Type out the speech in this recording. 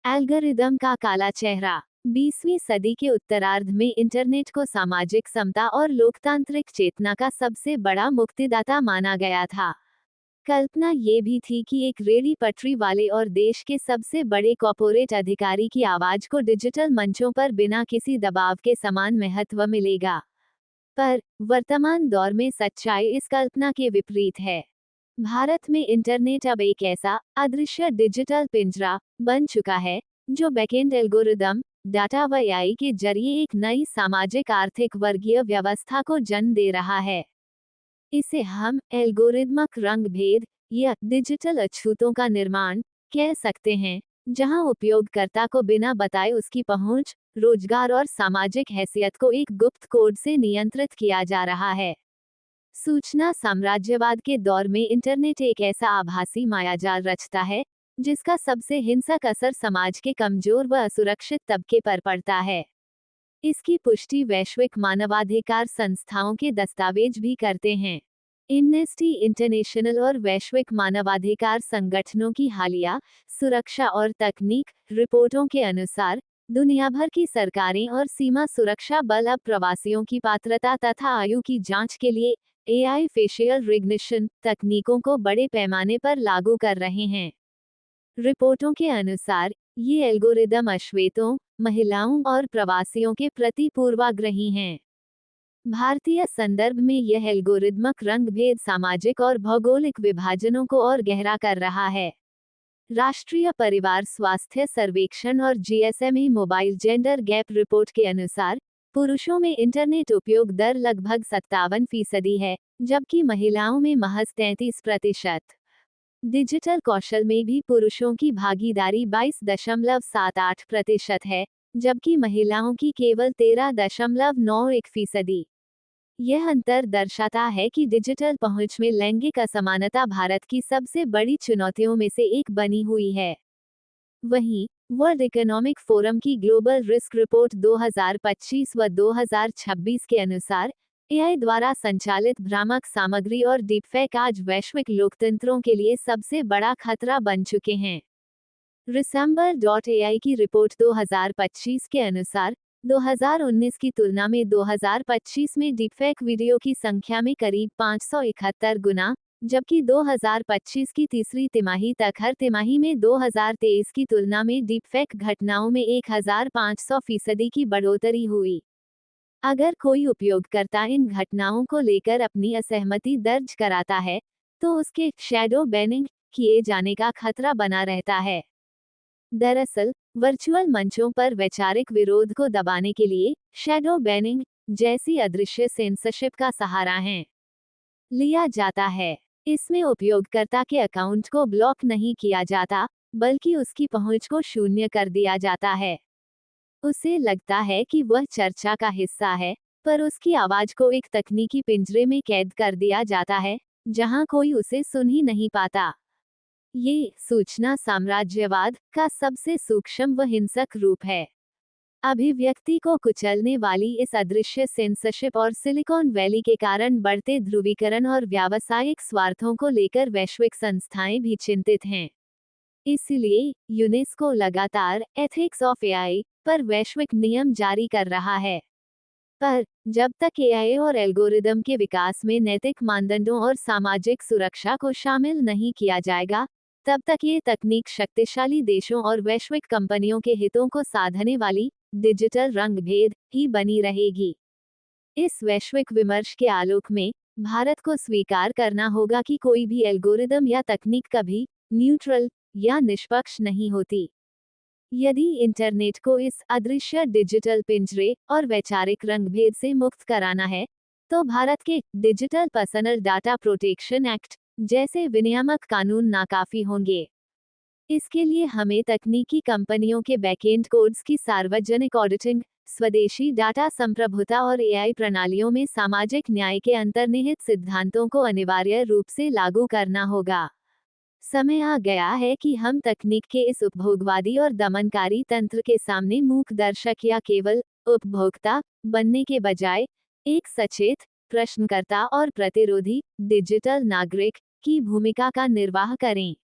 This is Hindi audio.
एल्गोरिदम का काला चेहरा। 20वीं सदी के उत्तरार्ध में इंटरनेट को सामाजिक समता और लोकतांत्रिक चेतना का सबसे बड़ा मुक्तिदाता माना गया था। कल्पना ये भी थी कि एक रेहड़ी पटरी वाले और देश के सबसे बड़े कॉर्पोरेट अधिकारी की आवाज को डिजिटल मंचों पर बिना किसी दबाव के समान महत्व मिलेगा। पर वर्तमान दौर में सच्चाई इस कल्पना के विपरीत है। भारत में इंटरनेट अब एक ऐसा अदृश्य डिजिटल पिंजरा बन चुका है जो बैकएंड एल्गोरिदम, डाटा व एआई के जरिए एक नई सामाजिक आर्थिक वर्गीय व्यवस्था को जन्म दे रहा है। इसे हम एल्गोरिदमिक रंग भेद या डिजिटल अछूतों का निर्माण कह सकते हैं, जहां उपयोगकर्ता को बिना बताए उसकी पहुंच, रोजगार और सामाजिक हैसियत को एक गुप्त कोड से नियंत्रित किया जा रहा है। सूचना साम्राज्यवाद के दौर में इंटरनेट एक ऐसा आभासी मायाजाल रचता है जिसका सबसे हिंसक असर समाज के कमजोर व असुरक्षित तबके पर पड़ता है। इसकी पुष्टि वैश्विक मानवाधिकार संस्थाओं के दस्तावेज भी करते हैं। एम्नेस्टी इंटरनेशनल और वैश्विक मानवाधिकार संगठनों की हालिया सुरक्षा और तकनीक रिपोर्टों के अनुसार दुनिया भर की सरकारें और सीमा सुरक्षा बल अब प्रवासियों की पात्रता तथा आयु की जांच के लिए एआई फेशियल रिकग्निशन तकनीकों को बड़े पैमाने पर लागू कर रहे हैं। रिपोर्टों के अनुसार ये एल्गोरिदम अश्वेतों, महिलाओं और प्रवासियों के प्रति पूर्वाग्रही हैं। भारतीय संदर्भ में यह एल्गोरिदमिक रंगभेद सामाजिक और भौगोलिक विभाजनों को और गहरा कर रहा है। राष्ट्रीय परिवार स्वास्थ्य सर्वेक्षण और जीएसएमई मोबाइल जेंडर गैप रिपोर्ट के अनुसार पुरुषों में इंटरनेट उपयोग दर लगभग 57% है, जबकि महिलाओं में महज 33%। डिजिटल कौशल में भी पुरुषों की भागीदारी 22.78% है, जबकि महिलाओं की केवल 13.91%। यह अंतर दर्शाता है कि डिजिटल पहुंच में लैंगिक असमानता भारत की सबसे बड़ी चुनौतियों में से एक बनी हुई है। वहीं वर्ल्ड इकोनॉमिक फोरम की ग्लोबल रिस्क रिपोर्ट 2025 व 2026 के अनुसार एआई द्वारा संचालित भ्रामक सामग्री और डीपफेक आज वैश्विक लोकतंत्रों के लिए सबसे बड़ा खतरा बन चुके हैं। रिसेंबल.ai की रिपोर्ट 2025 के अनुसार 2019 की तुलना में 2025 में डीपफेक वीडियो की संख्या में करीब 571 गुना, जबकि 2025 की तीसरी तिमाही तक हर तिमाही में 2023 की तुलना में डीपफेक घटनाओं में 1500% की बढ़ोतरी हुई। अगर कोई उपयोगकर्ता इन घटनाओं को लेकर अपनी असहमति दर्ज कराता है, तो उसके शैडो बैनिंग किए जाने का खतरा बना रहता है। दरअसल, वर्चुअल मंचों पर वैचारिक विरोध को दबाने के लिए शैडो बैनिंग जैसी अदृश्य सेंसरशिप का सहारा लिया जाता है। इसमें उपयोगकर्ता के अकाउंट को ब्लॉक नहीं किया जाता, बल्कि उसकी पहुंच को शून्य कर दिया जाता है। उसे लगता है कि वह चर्चा का हिस्सा है, पर उसकी आवाज को एक तकनीकी पिंजरे में कैद कर दिया जाता है, जहां कोई उसे सुन ही नहीं पाता। ये सूचना साम्राज्यवाद का सबसे सूक्ष्म व हिंसक रूप है। अभिव्यक्ति को कुचलने वाली इस अदृश्य सेंसरशिप और सिलिकॉन वैली के कारण बढ़ते ध्रुवीकरण और व्यावसायिक स्वार्थों को लेकर वैश्विक संस्थाएं भी चिंतित हैं। इसलिए यूनेस्को लगातार एथिक्स ऑफ एआई पर वैश्विक नियम जारी कर रहा है। पर जब तक एआई और एल्गोरिदम के विकास में नैतिक मानदंडों और सामाजिक सुरक्षा को शामिल नहीं किया जाएगा, तब तक ये तकनीक शक्तिशाली देशों और वैश्विक कंपनियों के हितों को साधने वाली डिजिटल रंगभेद ही बनी रहेगी। इस वैश्विक विमर्श के आलोक में भारत को स्वीकार करना होगा कि कोई भी एल्गोरिदम या तकनीक कभी न्यूट्रल या निष्पक्ष नहीं होती। यदि इंटरनेट को इस अदृश्य डिजिटल पिंजरे और वैचारिक रंगभेद से मुक्त कराना है, तो भारत के digital personal data protection act जैसे विनियामक कानून नाकाफी होंगे। इसके लिए हमें तकनीकी कंपनियों के बैकएंड कोड्स की सार्वजनिक ऑडिटिंग, स्वदेशी डाटा संप्रभुता और एआई प्रणालियों में सामाजिक न्याय के अंतर्निहित सिद्धांतों को अनिवार्य रूप से लागू करना होगा। समय आ गया है कि हम तकनीक के इस उपभोगवादी और दमनकारी तंत्र के सामने मूक दर्शक या केवल उपभोक्ता बनने के बजाय एक सचेत, प्रश्नकर्ता और प्रतिरोधी डिजिटल नागरिक की भूमिका का निर्वाह करें।